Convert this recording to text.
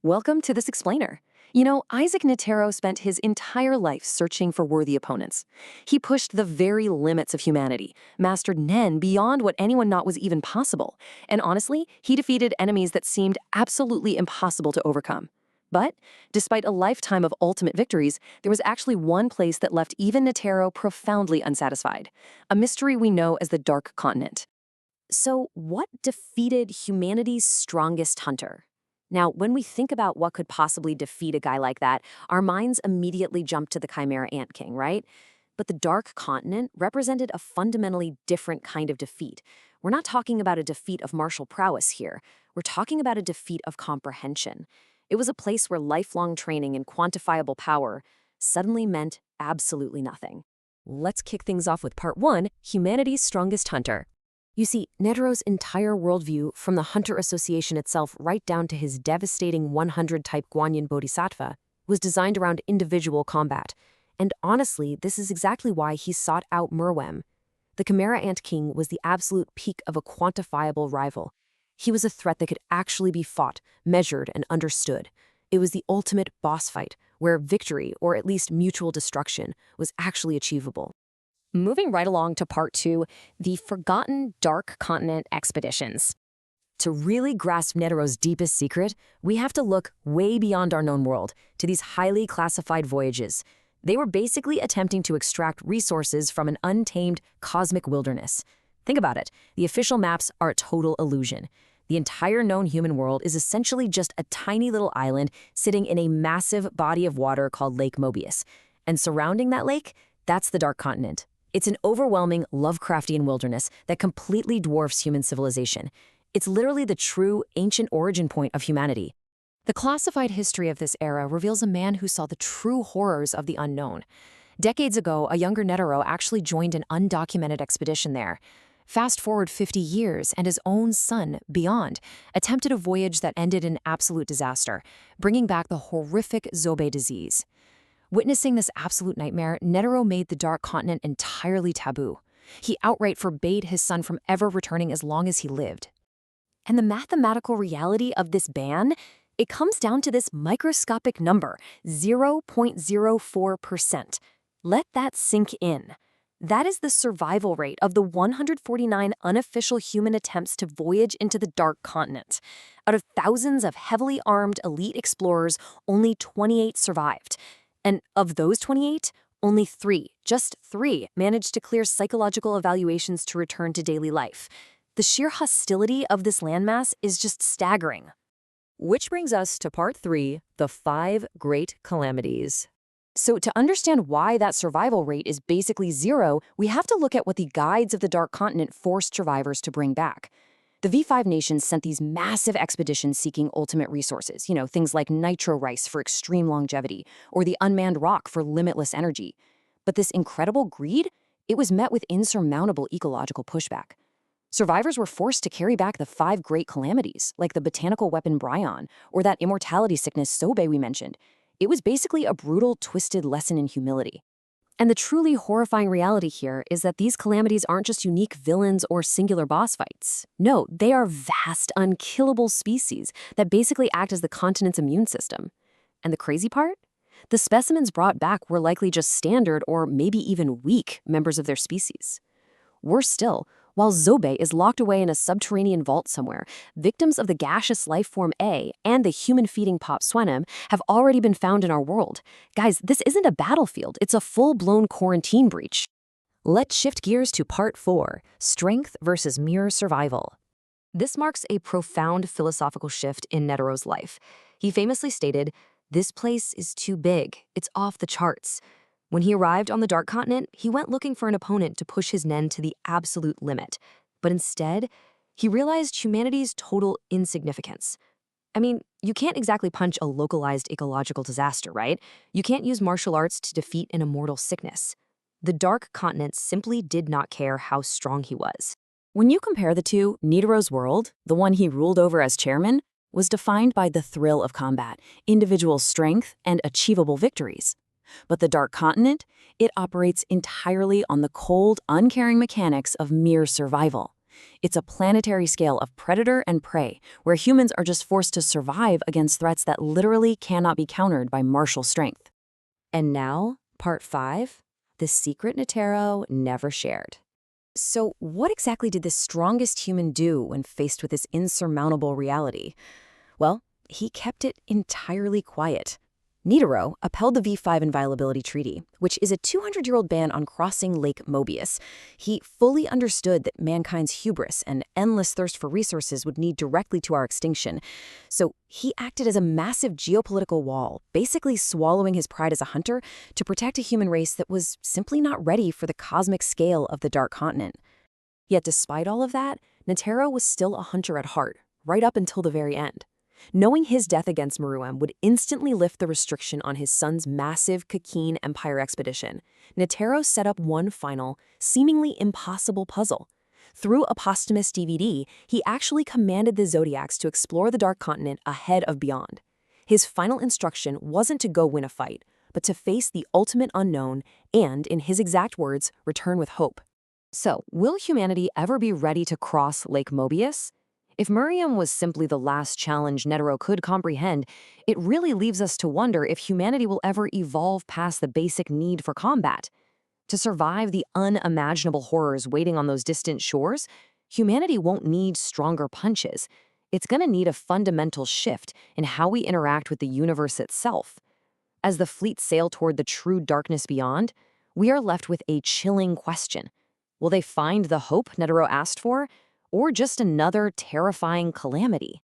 Welcome to this explainer. You know, Isaac Netero spent his entire life searching for worthy opponents. He pushed the very limits of humanity, mastered Nen beyond what anyone thought was even possible, and honestly, he defeated enemies that seemed absolutely impossible to overcome. But, despite a lifetime of ultimate victories, there was actually one place that left even Netero profoundly unsatisfied, a mystery we know as the Dark Continent. So, what defeated humanity's strongest hunter? Now, when we think about what could possibly defeat a guy like that, our minds immediately jump to the Chimera Ant King, right? But the Dark Continent represented a fundamentally different kind of defeat. We're not talking about a defeat of martial prowess here. We're talking about a defeat of comprehension. It was a place where lifelong training and quantifiable power suddenly meant absolutely nothing. Let's kick things off with part 1, Humanity's Strongest Hunter. You see, Netero's entire worldview, from the Hunter Association itself right down to his devastating 100-type Guanyin Bodhisattva, was designed around individual combat. And honestly, this is exactly why he sought out Merwem. The Chimera Ant King was the absolute peak of a quantifiable rival. He was a threat that could actually be fought, measured, and understood. It was the ultimate boss fight, where victory, or at least mutual destruction, was actually achievable. Moving right along to part 2, the Forgotten Dark Continent Expeditions. To really grasp Netero's deepest secret, we have to look way beyond our known world, to these highly classified voyages. They were basically attempting to extract resources from an untamed cosmic wilderness. Think about it. The official maps are a total illusion. The entire known human world is essentially just a tiny little island sitting in a massive body of water called Lake Mobius. And surrounding that lake, that's the Dark Continent. It's an overwhelming Lovecraftian wilderness that completely dwarfs human civilization. It's literally the true ancient origin point of humanity. The classified history of this era reveals a man who saw the true horrors of the unknown. Decades ago, a younger Netero actually joined an undocumented expedition there. Fast forward 50 years, and his own son, Beyond, attempted a voyage that ended in absolute disaster, bringing back the horrific Zobe disease. Witnessing this absolute nightmare, Netero made the Dark Continent entirely taboo. He outright forbade his son from ever returning as long as he lived. And the mathematical reality of this ban? It comes down to this microscopic number, 0.04%. Let that sink in. That is the survival rate of the 149 unofficial human attempts to voyage into the Dark Continent. Out of thousands of heavily armed elite explorers, only 28 survived. And of those 28, only 3, just 3, managed to clear psychological evaluations to return to daily life. The sheer hostility of this landmass is just staggering. Which brings us to part 3, the 5 Great Calamities. So to understand why that survival rate is basically 0, we have to look at what the guides of the Dark Continent forced survivors to bring back. The V5 nations sent these massive expeditions seeking ultimate resources, things like nitro rice for extreme longevity, or the unmanned rock for limitless energy. But this incredible greed, it was met with insurmountable ecological pushback. Survivors were forced to carry back the 5 great calamities, like the botanical weapon Bryon, or that immortality sickness Sobe we mentioned. It was basically a brutal, twisted lesson in humility. And the truly horrifying reality here is that these calamities aren't just unique villains or singular boss fights. No, they are vast, unkillable species that basically act as the continent's immune system. And the crazy part? The specimens brought back were likely just standard or maybe even weak members of their species. Worse still, while Zobe is locked away in a subterranean vault somewhere, victims of the gaseous life form A and the human-feeding Pop Swenem have already been found in our world. Guys, this isn't a battlefield, it's a full-blown quarantine breach. Let's shift gears to part 4, Strength versus Mere Survival. This marks a profound philosophical shift in Netero's life. He famously stated, "This place is too big, it's off the charts." When he arrived on the Dark Continent, he went looking for an opponent to push his Nen to the absolute limit. But instead, he realized humanity's total insignificance. I mean, you can't exactly punch a localized ecological disaster, right? You can't use martial arts to defeat an immortal sickness. The Dark Continent simply did not care how strong he was. When you compare the two, Netero's world, the one he ruled over as chairman, was defined by the thrill of combat, individual strength, and achievable victories. But the Dark Continent, it operates entirely on the cold, uncaring mechanics of mere survival. It's a planetary scale of predator and prey, where humans are just forced to survive against threats that literally cannot be countered by martial strength. And now, part 5, the secret Netero never shared. So what exactly did the strongest human do when faced with this insurmountable reality? Well, he kept it entirely quiet. Netero upheld the V5 Inviolability Treaty, which is a 200-year-old ban on crossing Lake Mobius. He fully understood that mankind's hubris and endless thirst for resources would lead directly to our extinction. So he acted as a massive geopolitical wall, basically swallowing his pride as a hunter to protect a human race that was simply not ready for the cosmic scale of the Dark Continent. Yet despite all of that, Netero was still a hunter at heart, right up until the very end. Knowing his death against Meruem would instantly lift the restriction on his son's massive Kakeen Empire expedition, Netero set up one final, seemingly impossible puzzle. Through a posthumous DVD, he actually commanded the Zodiacs to explore the Dark Continent ahead of beyond. His final instruction wasn't to go win a fight, but to face the ultimate unknown and, in his exact words, return with hope. So, will humanity ever be ready to cross Lake Mobius? If Meruem was simply the last challenge Netero could comprehend, it really leaves us to wonder if humanity will ever evolve past the basic need for combat. To survive the unimaginable horrors waiting on those distant shores, humanity won't need stronger punches. It's going to need a fundamental shift in how we interact with the universe itself. As the fleet sail toward the true darkness beyond, we are left with a chilling question. Will they find the hope Netero asked for, or just another terrifying calamity?